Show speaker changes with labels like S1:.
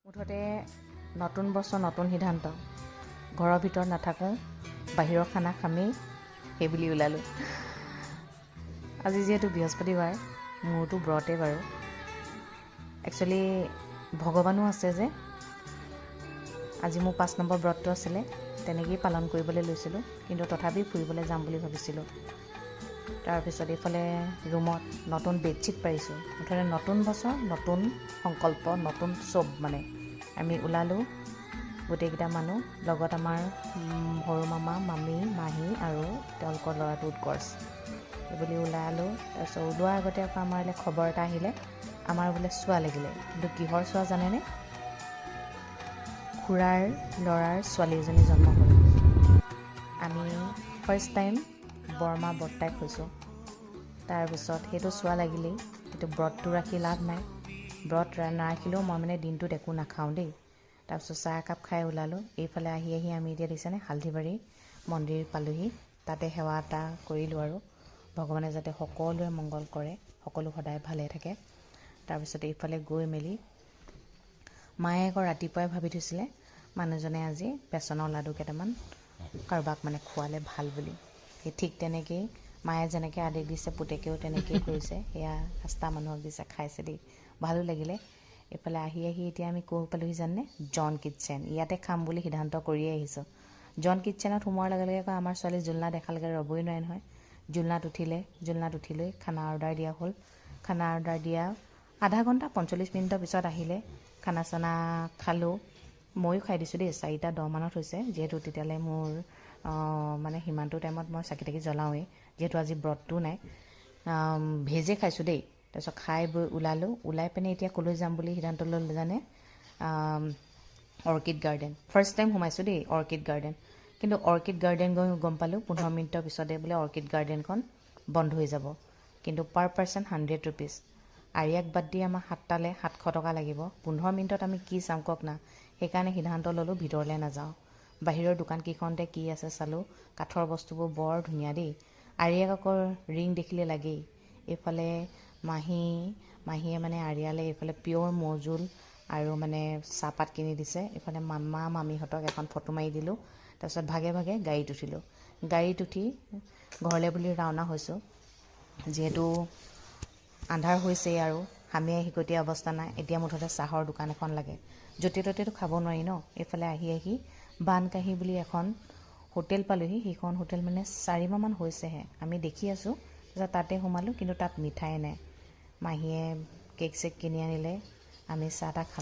S1: মুঠতে নতুন বছৰ নতুন সিদ্ধান্ত ঘৰৰ ভিতৰত নাথাকোঁ বাহিৰৰ খানা খামেই সেই বুলি ওলালোঁ আজি যিহেতু বৃহস্পতিবাৰ মোৰতো ব্ৰতেই বাৰু একচুৱেলি ভগৱানো আছে যে আজি মোৰ 5 নম্বৰ ব্ৰতটো আছিলে তেনেকেই পালন কৰিবলৈ লৈছিলোঁ কিন্তু তথাপি ফুৰিবলৈ যাম বুলি ভাবিছিলোঁ তাৰপিছত এইফালে ৰুমত নতুন বেডশ্বীট পাৰিছোঁ মুঠতে নতুন বছৰ নতুন সংকল্প নতুন চব মানে আমি ওলালোঁ গোটেইকেইটা মানুহ লগত আমাৰ সৰু মামা মামী মাহী আৰু তেওঁলোকৰ ল'ৰাটো উৎকৰ্ষ এইবুলি ওলালোঁ তাৰপিছত ওলোৱাৰ আগতে আকৌ আমাৰলৈ খবৰ এটা আহিলে আমাৰ বোলে চোৱা লাগিলে কিন্তু কিহৰ চোৱা জানেনে খুৰাৰ ল'ৰাৰ ছোৱালী এজনী জন্ম হ'ল আমি ফাৰ্ষ্ট টাইম বৰমা বৰ্তাক হৈছোঁ তাৰপিছত সেইটো চোৱা লাগিলেই সেইটো ব্ৰতটো ৰাখি লাভ নাই ব্ৰত নাৰাখিলেও মই মানে দিনটোত একো নাখাওঁ দেই তাৰপিছত চাহ একাপ খাই ওলালোঁ এইফালে আহি আমি এতিয়া দেখিছেনে হালধিবাৰী মন্দিৰ পালোহি তাতে সেৱা এটা কৰিলোঁ আৰু ভগৱানে যাতে সকলোৰে মংগল কৰে সকলো সদায় ভালে থাকে তাৰপিছত এইফালে গৈ মেলি মায়ে আকৌ ৰাতিপুৱাই ভাবি থৈছিলে মানুহজনে আজি বেচনৰ লাডু কেইটামান কাৰোবাক মানে খোৱালে ভাল বুলি সেই ঠিক তেনেকেই মায়ে যেনেকৈ আদেশ দিছে পুতেকেও তেনেকেই কৰিছে সেয়া 5টা মানুহক দিছে খাইছে দেই ভালো লাগিলে এইফালে আহি এতিয়া আমি ক'ৰ পালোহি জানে জন কিটচেন ইয়াতে খাম বুলি সিদ্ধান্ত কৰিয়ে আহিছোঁ জন কিটচেনত সোমোৱাৰ লগে লগে আকৌ আমাৰ ছোৱালী জোলনা দেখালৈকে ৰ'বই নোৱাৰে নহয় জোলনাত উঠিলৈ খানা অৰ্ডাৰ দিয়া হ'ল খানা অৰ্ডাৰ দিয়া আধা ঘণ্টা 45 মিনিটৰ পিছত আহিলে খানা চানা খালোঁ ময়ো খাই দিছোঁ দেই 4:10 মানত হৈছে যিহেতু তেতিয়ালৈ মোৰ মানে সিমানটো টাইমত মই চাকি তাকি জ্বলাওঁৱেই যিহেতু আজি ব্ৰতটো নাই ভেজে খাইছোঁ দেই তাৰপিছত খাই বৈ ওলালোঁ ওলাই পিনে এতিয়া ক'লৈ যাম বুলি সিদ্ধান্ত ল'লোঁ জানে অৰ্কিড গাৰ্ডেন ফাৰ্ষ্ট টাইম সোমাইছোঁ দেই অৰ্কিড গাৰ্ডেন কিন্তু অৰ্কিড গাৰ্ডেন গৈ গম পালোঁ 15 মিনিটৰ পিছতে বোলে অৰ্কিড গাৰ্ডেনখন বন্ধ হৈ যাব কিন্তু পাৰ পাৰ্চন 100 rupees আৰিয়াক বাদ দি আমাৰ 7টালৈ 700 টকা লাগিব 15 মিনিটত আমি কি চাম কওক না সেইকাৰণে সিদ্ধান্ত ল'লোঁ ভিতৰলৈ নাযাওঁ বাহিৰৰ দোকানকেইখনতে কি আছে চালোঁ কাঠৰ বস্তুবোৰ বৰ ধুনীয়া দেই আৰিয়াক আকৌ ৰিং দেখিলে লাগেই এইফালে মাহীয়ে মানে আৰিয়ালৈ এইফালে পিয়'ৰ মৌজোল আৰু মানে চাহপাত কিনি দিছে এইফালে মামা মামীহঁতক এখন ফটো মাৰি দিলোঁ তাৰপিছত ভাগে ভাগে গাড়ীত উঠিলোঁ গাড়ীত উঠি ঘৰলৈ বুলি ৰাওনা হৈছোঁ যিহেতু আন্ধাৰ হৈছেই আৰু হামিয়াই শিকতীয়া অৱস্থা নাই এতিয়া মুঠতে চাহৰ দোকান এখন লাগে য'তে ত'তেতো খাব নোৱাৰি ন এইফালে আহি বানকাহি বুলি এখন হোটেল পালোঁহি সেইখন হোটেল মানে 4 মাহমান হৈছেহে আমি দেখি আছোঁ তাৰপিছত তাতে সোমালোঁ কিন্তু তাত মিঠাই নাই মাহীয়ে কেক চেক কিনি আনিলে আমি চাহ তাহ খালোঁ